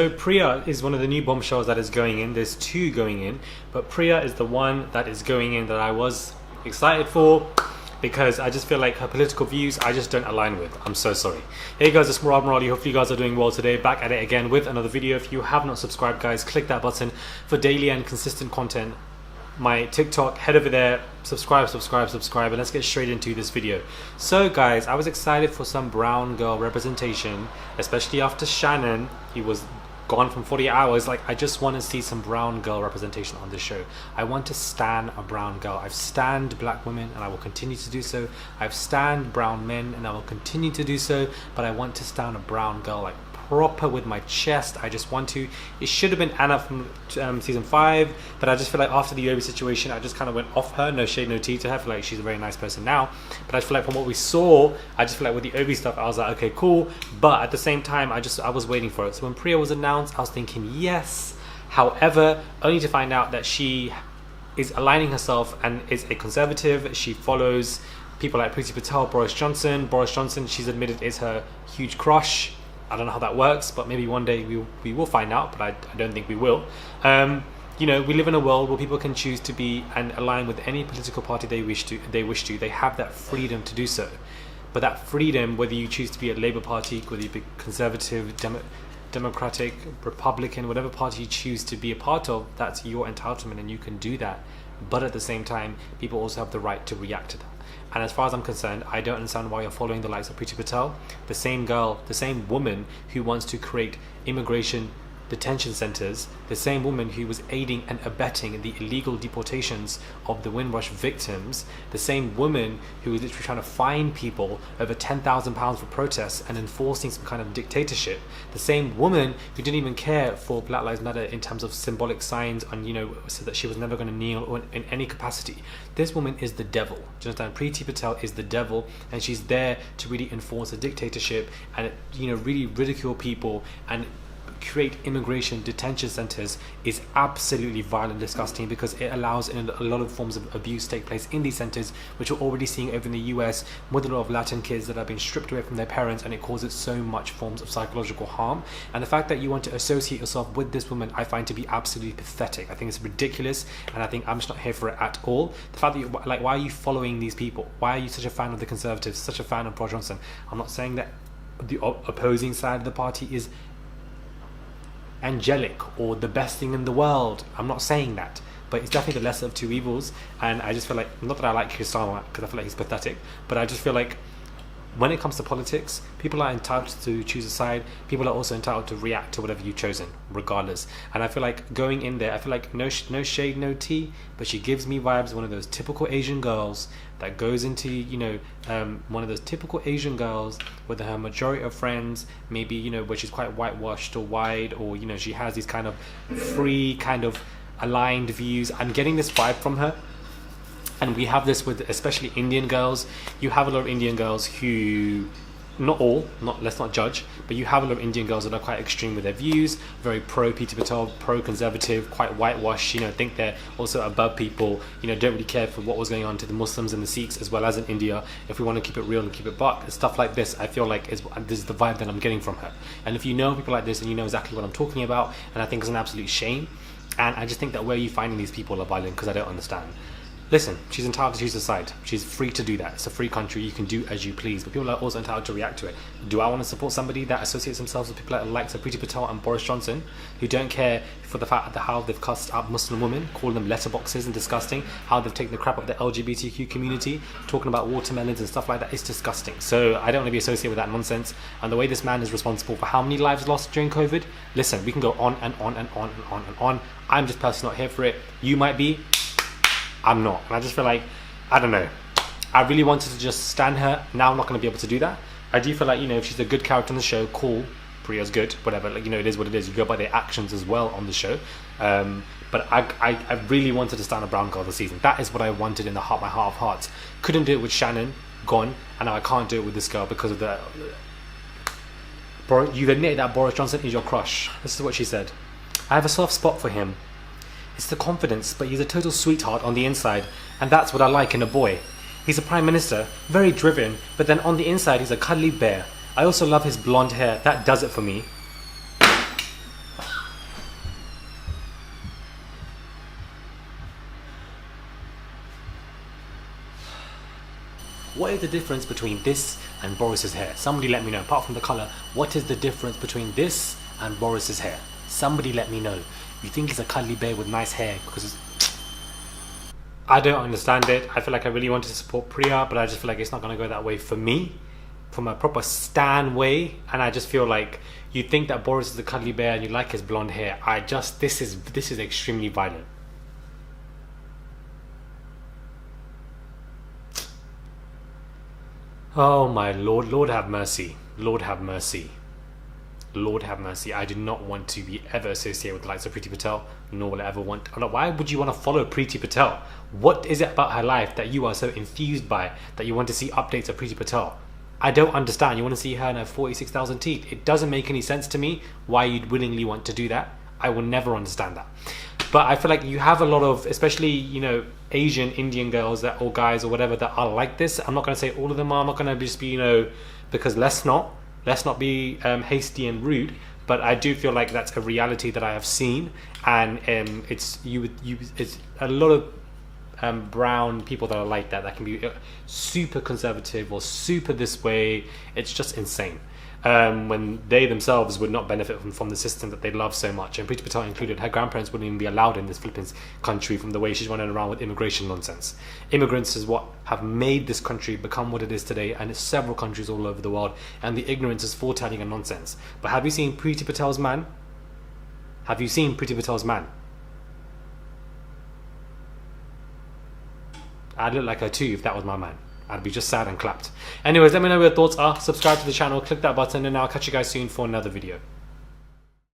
So Priya is one of the new bombshells that is going in. There's two going in, but Priya is the one that is going in that I was excited for because I just feel like her political views I just don't align with. I'm so sorry. Hey guys, it's Morali. Hopefully you guys are doing well today. Back at it again with another video. If you have not subscribed, guys, click that button for daily and consistent content. My TikTok, head over there, subscribe, and let's get straight into this video. So guys, I was excited for some brown girl representation, especially after Shannon. He was gone from 48 hours. Like, I just want to see some brown girl representation on this show. I want to stan a brown girl. I've stanned black women and I will continue to do so. I've stanned brown men and I will continue to do so, but I want to stan a brown girl, like proper with my chest. I just want to. It should have been Anna from season 5, but I just feel like after the Obi situation, I just kind of went off her. No shade, no tea to her. I feel like she's a very nice person now, but I feel like from what we saw, I just feel like with the Obi stuff, I was like, okay, cool. But at the same time, I was waiting for it. So when Priya was announced, I was thinking yes. However, only to find out that she is aligning herself and is a conservative. She follows people like Preeti Patel, Boris Johnson. Boris Johnson, she's admitted, is her huge crush. I don't know how that works, but maybe one day we will find out, but I don't think we will. You know, we live in a world where people can choose to be and align with any political party they wish to. They have that freedom to do so. But that freedom, whether you choose to be a Labour Party, whether you be Conservative, Democratic, Republican, whatever party you choose to be a part of, that's your entitlement and you can do that. But at the same time, people also have the right to react to that. And as far as I'm concerned, I don't understand why you're following the likes of Preeti Patel, the same girl, the same woman who wants to create immigration detention centers, the same woman who was aiding and abetting the illegal deportations of the Windrush victims, the same woman who was literally trying to fine people over £10,000 for protests and enforcing some kind of dictatorship, the same woman who didn't even care for Black Lives Matter in terms of symbolic signs and, you know, so that she was never going to kneel or in any capacity. This woman is the devil. Do you understand? Preeti Patel is the devil, and she's there to really enforce a dictatorship and, you know, really ridicule people and create immigration detention centers is absolutely vile and disgusting because it allows a lot of forms of abuse take place in these centers, which we're already seeing over in the US with a lot of Latin kids that have been stripped away from their parents, and it causes so much forms of psychological harm. And the fact that you want to associate yourself with this woman, I find to be absolutely pathetic. I think it's ridiculous, and I think I'm just not here for it at all. The fact that like, why are you following these people? Why are you such a fan of the Conservatives, such a fan of Boris Johnson? I'm not saying that the opposing side of the party is angelic or the best thing in the world. I'm not saying that, but it's definitely the lesser of two evils. And I just feel like, not that I like Keir Starmer because I feel like he's pathetic, but I just feel like when it comes to politics, people are entitled to choose a side. People are also entitled to react to whatever you've chosen, regardless. And I feel like going in there, I feel like no shade, no tea, but she gives me vibes of one of those typical Asian girls that goes into, you know, one of those typical Asian girls with her majority of friends, maybe, you know, where she's quite whitewashed or white, or, you know, she has these kind of free, kind of aligned views. I'm getting this vibe from her. And we have this with especially Indian girls. You have a lot of Indian girls who, not all, let's not judge, but you have a lot of Indian girls that are quite extreme with their views, very pro Preeti Patel, pro conservative, quite whitewashed, you know, think they're also above people, you know, don't really care for what was going on to the Muslims and the Sikhs as well as in India. If we want to keep it real and keep it buck, stuff like this, I feel like this is the vibe that I'm getting from her. And if you know people like this, and you know exactly what I'm talking about, and I think it's an absolute shame. And I just think that where are you finding these people are violent, because I don't understand. Listen, she's entitled to choose a side. She's free to do that. It's a free country. You can do as you please. But people are also entitled to react to it. Do I want to support somebody that associates themselves with people like Preeti Patel and Boris Johnson, who don't care for the fact that how they've cussed up Muslim women, calling them letterboxes and disgusting, how they've taken the crap of the LGBTQ community, talking about watermelons and stuff like that? It's disgusting. So I don't want to be associated with that nonsense. And the way this man is responsible for how many lives lost during COVID, listen, we can go on and on and on and on and on. I'm just personally not here for it. You might be. I'm not. And I just feel like, I don't know, I really wanted to just stand her. Now I'm not going to be able to do that. I do feel like, you know, if she's a good character on the show, cool, Priya's good, whatever, like, you know, it is what it is. You go by their actions as well on the show. But I really wanted to stand a brown girl this season. That is what I wanted in my heart of hearts. Couldn't do it with Shannon, gone, and now I can't do it with this girl because of the... You've admitted that Boris Johnson is your crush. This is what she said. I have a soft spot for him. It's the confidence, but he's a total sweetheart on the inside, and that's what I like in a boy. He's a prime minister, very driven, but then on the inside he's a cuddly bear. I also love his blonde hair, that does it for me. What is the difference between this and Boris's hair? Somebody let me know. Apart from the colour, what is the difference between this and Boris's hair? Somebody let me know. You think he's a cuddly bear with nice hair because it's... I don't understand it. I feel like I really wanted to support Priya, but I just feel like it's not going to go that way for me, from a proper stan way. And I just feel like you think that Boris is a cuddly bear and you like his blonde hair. This is extremely violent. Oh my Lord, Lord have mercy, Lord have mercy, Lord have mercy. I do not want to be ever associated with the likes of Preeti Patel, nor will I ever want... Why would you want to follow Preeti Patel? What is it about her life that you are so infused by, that you want to see updates of Preeti Patel? I don't understand. You want to see her in her 46,000 teeth. It doesn't make any sense to me why you'd willingly want to do that. I will never understand that. But I feel like you have a lot of, especially, you know, Asian, Indian girls that, or guys or whatever, that are like this. I'm not going to say all of them are. I'm not going to just be, you know, because let's not be hasty and rude. But I do feel like that's a reality that I have seen, and it's a lot of brown people that are like that can be super conservative or super this way. It's just insane. When they themselves would not benefit from the system that they love so much, and Preeti Patel included. Her grandparents wouldn't even be allowed in this Philippines country from the way she's running around with immigration nonsense. Immigrants is what have made this country become what it is today, and it's several countries all over the world, and the ignorance is foretelling and nonsense. But have you seen Preeti Patel's man? Have you seen Preeti Patel's man? I'd look like her too if that was my man. I'd be just sad and clapped. Anyways, let me know what your thoughts are. Subscribe to the channel, click that button, and I'll catch you guys soon for another video.